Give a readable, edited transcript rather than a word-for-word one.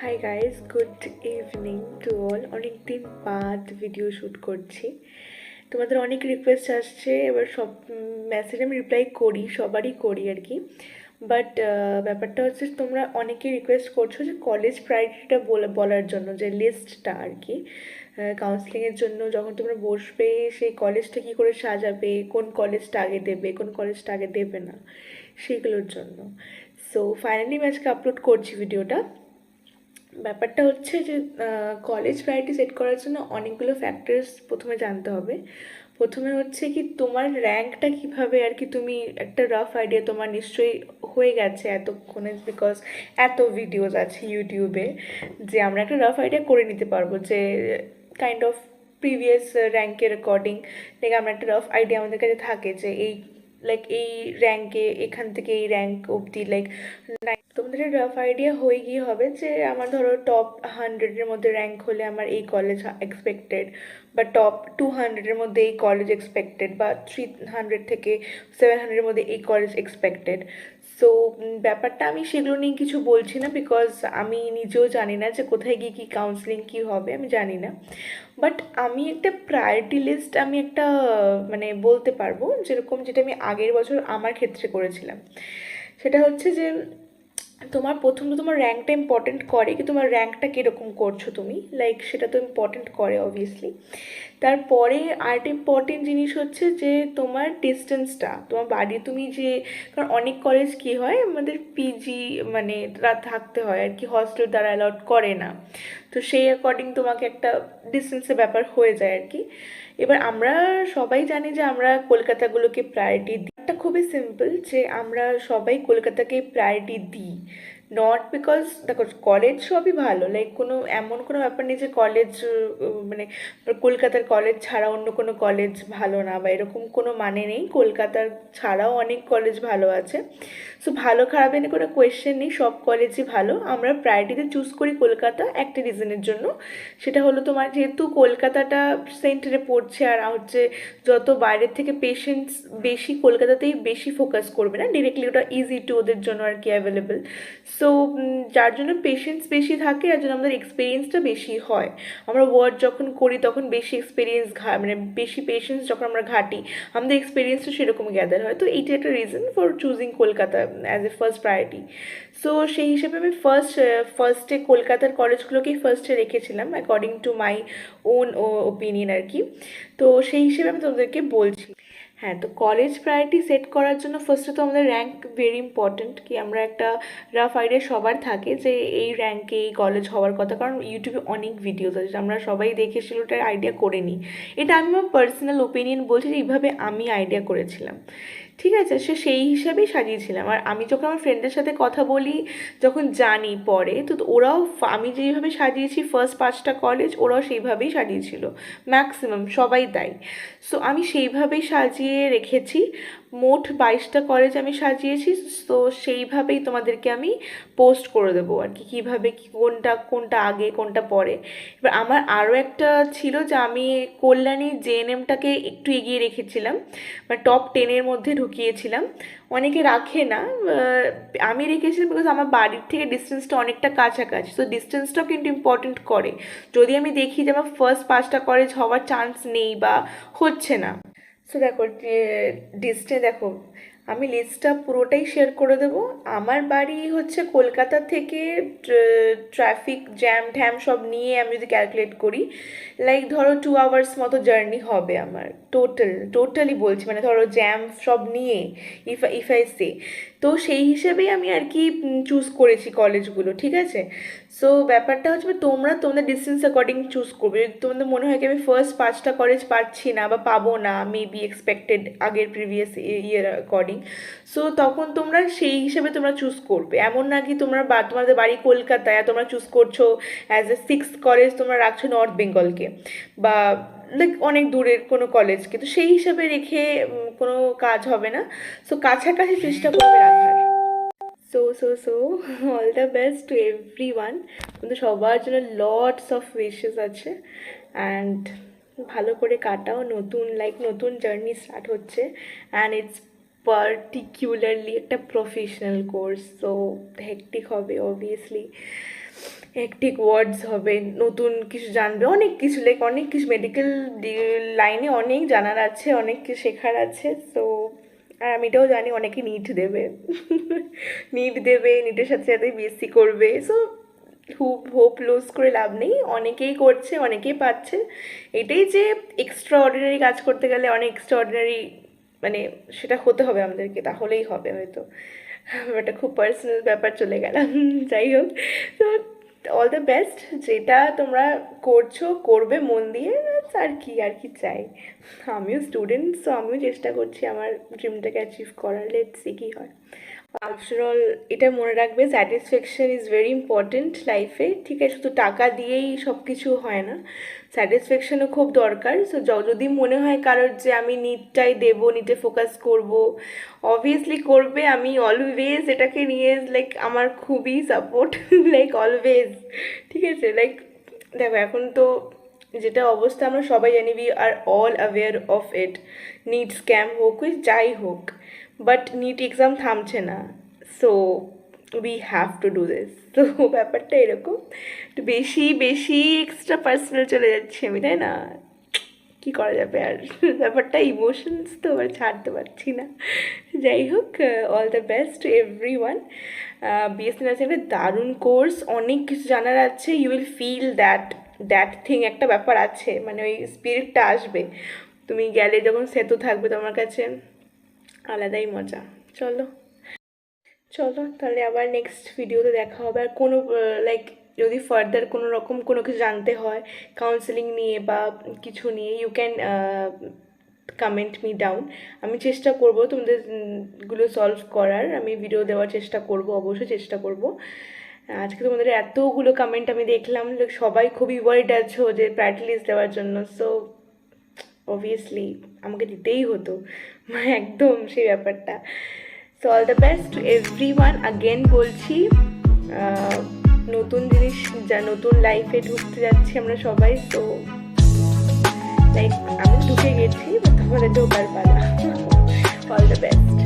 Hi guys, good evening to all. অনেক দিন বাদ ভিডিও শ্যুট করছি। তোমাদের অনেক রিকোয়েস্ট আসছে, এবার সব মেসেজ আমি রিপ্লাই করি, সবারই করি আর কি। বাট ব্যাপারটা হচ্ছে তোমরা অনেকে রিকোয়েস্ট করছো যে কলেজ প্রায়োরিটিটা বলার জন্য, যে লিস্টটা আর কি। কাউন্সিলিংয়ের জন্য যখন তোমরা বসবে, সেই কলেজটা কী করে সাজাবে, কোন কলেজটা আগে দেবে, কোন কলেজটা আগে দেবে না, সেগুলোর জন্য। সো ফাইনালি আমি আজকে আপলোড করছি ভিডিওটা। ব্যাপারটা হচ্ছে যে কলেজ প্রায়োরিটি সেট করার জন্য অনেকগুলো ফ্যাক্টরস প্রথমে জানতে হবে। প্রথমে হচ্ছে কি, তোমার র্যাঙ্কটা কীভাবে আর কি, তুমি একটা রাফ আইডিয়া তোমার নিশ্চয়ই হয়ে গেছে এতক্ষণে, বিকজ এত ভিডিওস আছে ইউটিউবে, যে আমরা একটা রাফ আইডিয়া করে নিতে পারবো যে কাইন্ড অফ প্রিভিয়াস র্যাঙ্কের অ্যাকর্ডিং। লাইক আমরা একটা রাফ আইডিয়া আমাদের কাছে থাকে যে এই র্যাঙ্কে এখান থেকে এই র্যাঙ্ক অবধি, লাইক তোমাদের রাফ আইডিয়া হয়ে গিয়ে হবে যে আমার ধরো টপ 100-এর মধ্যে র্যাঙ্ক হলে আমার এই কলেজ এক্সপেক্টেড, বা টপ 200-এর মধ্যে এই কলেজ এক্সপেক্টেড, বা 300 থেকে 700-এর মধ্যে এই কলেজ এক্সপেক্টেড। সো ব্যাপারটা আমি সেগুলো নিয়ে কিছু বলছি না, বিকজ আমি নিজেও জানি না যে কোথায় গিয়ে কী কাউন্সিলিং কী হবে, আমি জানি না। বাট আমি একটা প্রায়োরিটি লিস্ট আমি একটা মানে বলতে পারবো, যেরকম যেটা আমি আগের বছর আমার ক্ষেত্রে করেছিলাম। সেটা হচ্ছে যে প্রথম তো তোমার র্যাঙ্কটা ইম্পর্টেন্ট করে, কি তোমার র্যাঙ্কটা কীরকম করছো তুমি, লাইক সেটা তো ইম্পর্টেন্ট করে অবভিয়াসলি। তারপরে আরেকটা ইম্পর্টেন্ট জিনিস হচ্ছে যে তোমার ডিস্টেন্সটা, তোমার বাড়ি, তুমি যে, কারণ অনেক কলেজ কী হয়, আমাদের পিজি মানে থাকতে হয় আর কি, হস্টেল দ্বারা অ্যালাউড করে না। তো সেই অ্যাকর্ডিং তোমাকে একটা ডিস্টেন্সের ব্যাপার হয়ে যায় আর কি। এবার আমরা সবাই জানি যে আমরা কলকাতাগুলোকে প্রায়োরিটি দিই। এটা খুবই সিম্পল যে আমরা সবাই কলকাতাকে প্রায়োরিটি দিই, নট বিকজ দেখো কলেজ সবই ভালো, লাইক এমন কোনো ব্যাপার নেই যে কলেজ মানে কলকাতার কলেজ ছাড়া অন্য কোনো কলেজ ভালো না, বা এরকম কোনো মানে নেই। কলকাতার ছাড়াও অনেক কলেজ ভালো আছে। সো ভালো খারাপের কোনো কোয়েশ্চেন নেই, সব কলেজই ভালো। আমরা প্রায়োরিটিতে চুজ করি কলকাতা একটা রিজনের জন্য, সেটা হলো তোমার যেহেতু কলকাতাটা সেন্টারে পড়ছে, আর হচ্ছে যত বাইরের থেকে পেশেন্টস বেশি কলকাতাতেই বেশি ফোকাস করবে না, ডিরেক্টলি ওটা ইজি টু ওদের জন্য আর কি অ্যাভেলেবেল। সো যার জন্য পেশেন্টস বেশি থাকে, আর জন্য আমাদের এক্সপিরিয়েন্সটা বেশি হয়। আমরা ওয়ার্ড যখন করি তখন বেশি এক্সপিরিয়েন্স মানে বেশি পেশেন্টস যখন আমরা ঘাটি, আমাদের এক্সপিরিয়েন্সটা সেরকম গ্যাদার হয়। তো এইটা একটা reason for choosing Kolkata as a first priority. So সেই হিসেবে আমি ফার্স্টে কলকাতার কলেজগুলোকেই ফার্স্টে রেখেছিলাম according to my own opinion আর কি। তো সেই হিসেবে আমি তোমাদেরকে বলছি। হ্যাঁ, তো কলেজ প্রায়োরিটি সেট করার জন্য ফার্স্টে তো আমাদের র্যাঙ্ক ভেরি ইম্পর্ট্যান্ট, কি আমরা একটা রাফ আইডিয়া সবার থাকে যে এই র্যাঙ্কে এই কলেজ হওয়ার কথা, কারণ ইউটিউবে অনেক ভিডিওস আছে, আমরা সবাই দেখে সেটার আইডিয়া করে নিই। এটা আমি আমার পার্সোনাল ওপিনিয়ন বলছি যে এইভাবে আমি আইডিয়া করেছিলাম, ঠিক আছে। সেই হিসাবেই সাজিয়েছিলাম। আর আমি যখন আমার ফ্রেন্ডের সাথে কথা বলি, যখন জানি পরে, তো ওরাও আমি যেইভাবে সাজিয়েছি ফার্স্ট 5টা কলেজ, ওরাও সেইভাবেই সাজিয়েছিল, ম্যাক্সিমাম সবাই তাই। সো আমি সেইভাবেই সাজিয়ে রেখেছি। মোট 22টা কলেজ আমি সাজিয়েছি। তো সেইভাবেই তোমাদেরকে আমি পোস্ট করে দেবো আর কি, কীভাবে কোনটা কোনটা আগে কোনটা পরে। এবার আমার আরও একটা ছিল যে আমি কল্যাণী জেএনএমটাকে একটু এগিয়ে রেখেছিলাম, বা টপ 10-এর মধ্যে ঢুকিয়েছিলাম। অনেকে রাখে না, আমি রেখেছিলাম বিকজ আমার বাড়ির থেকে ডিস্টেন্সটা অনেকটা কাছাকাছি। তো ডিস্টেন্সটাও কিন্তু ইম্পর্টেন্ট করে। যদি আমি দেখি যে আমার ফার্স্ট 5টা কলেজ হওয়ার চান্স নেই বা হচ্ছে না, সো দেখো দেখো আমি লিস্টটা পুরোটাই শেয়ার করে দেবো। আমার বাড়ি হচ্ছে কলকাতা থেকে, ট্রাফিক জ্যাম ঠ্যাম সব নিয়ে আমি যদি ক্যালকুলেট করি, লাইক ধরো 2 আওয়ার্স মতো জার্নি হবে আমার, টোটালি বলছি, মানে ধরো জ্যাম সব নিয়ে, ইফ আই সে। তো সেই হিসেবেই আমি আর কি চুজ করেছি কলেজগুলো, ঠিক আছে। সো ব্যাপারটা হচ্ছে তোমরা তোমাদের ডিস্টেন্স অ্যাকর্ডিং চুজ করবে। যদি তোমাদের মনে হয় কি আমি ফার্স্ট 5টা কলেজ পাচ্ছি না বা পাবো না, মেবি এক্সপেক্টেড আগের প্রিভিয়াস ইয়ার অ্যাকর্ডিং, সো তখন তোমরা সেই হিসেবে তোমরা চুজ করবে। এমন না কি তোমাদের বাড়ি কলকাতায় আর তোমরা চুজ করছো অ্যাজ এ 6th কলেজ তোমরা রাখছো নর্থ বেঙ্গলকে, বা লাইক অনেক দূরের কোনো কলেজকে, তো সেই হিসাবে রেখে কোনো কাজ হবে না। সো কাছাকাছি চেষ্টা করবে রাখার। So all the best to every one. কিন্তু সবার জন্য লটস অফ উইশেস আছে, অ্যান্ড ভালো করে কাটাও। নতুন জার্নি স্টার্ট হচ্ছে, অ্যান্ড ইটস পার্টিকুলারলি একটা প্রফেশনাল কোর্স, তো হেক্টিক হবে অবভিয়াসলি, হেক্টিক ওয়ার্ডস হবে, নতুন কিছু জানবে, অনেক কিছু অনেক কিছু মেডিকেল লাইনে অনেক জানার আছে, অনেক কিছু শেখার আছে। সো আর আমি এটাও জানি অনেকে নিট দেবে নিটের সাথে সাথে বিএসসি করবে। সো হোপ লুজ করে লাভ নেই, অনেকেই করছে, অনেকেই পাচ্ছে। এটাই যে এক্সট্রা অর্ডিনারি কাজ করতে গেলে অনেক এক্সট্রা অর্ডিনারি মানে সেটা হতে হবে আমাদেরকে, তাহলেই হবে হয়তো। একটা খুব পার্সোনাল ব্যাপার চলে গেলাম। যাই হোক, তো অল দ্য বেস্ট, যেটা তোমরা করছো করবে মন দিয়ে, আর কি চাই। আমিও স্টুডেন্ট, সো আমিও চেষ্টা করছি আমার ড্রিমটাকে অ্যাচিভ করার। লেটস সি কী হয়। আফটার অল এটা মনে রাখবে, স্যাটিসফ্যাকশন ইজ ভেরি ইম্পর্টেন্ট লাইফে, ঠিক আছে? শুধু টাকা দিয়েই সব কিছু হয় না, স্যাটিসফ্যাকশনও খুব দরকার। সো যদি মনে হয় কারোর যে আমি নিটটাই দেবো, নিটে ফোকাস করব, অবভিয়াসলি করবে। আমি অলওয়েজ এটাকে নিয়ে আমার খুবই সাপোর্ট, অলওয়েজ, ঠিক আছে? দেখো এখন তো যেটা অবস্থা আমরা সবাই জানি, we are all aware of it, NEET scam হোক যাই হোক, বাট নিট এক্সাম থামছে না। So we have to do this. তো ব্যাপারটা এরকম, একটু বেশি বেশি এক্সট্রা পার্সোনাল চলে যাচ্ছি আমি, তাই না? কী করা যাবে আর, ব্যাপারটা ইমোশনস তো আবার ছাড়তে পারছি না। যাই হোক, all the best to everyone. BSc nursing একটা দারুণ কোর্স, অনেক কিছু জানার আছে। You will feel that thing, একটা ব্যাপার আছে, মানে ওই স্পিরিটটা আসবে তুমি গেলে যখন সেতু থাকবে তোমার কাছে, আলাদাই মজা। চলো চলো তাহলে আবার নেক্সট ভিডিওতে দেখা হবে। আর কোনো যদি ফার্দার কোনো রকম কোনো কিছু জানতে হয় কাউন্সেলিং নিয়ে বা কিছু নিয়ে, you can comment me down. আমি চেষ্টা করব তোমাদের গুলো সলভ করার, আমি ভিডিও দেওয়ার চেষ্টা করব, অবশ্যই চেষ্টা করব। আজকে তোমাদের এতগুলো কমেন্ট আমি দেখলাম, সবাই খুবই ওয়ারিড আছো যে প্রায়োরিটি লিস্ট দেওয়ার জন্য। সো অবভিয়াসলি আমাকে দিতেই হতো, একদম সেই ব্যাপারটা। So all the best to every one. Again বলছি, নতুন জিনিস নতুন লাইফে ঢুকতে যাচ্ছি আমরা সবাই। তো আমি ঢুকে গেছি, তোমাদের ঢোকার পালা। All the best.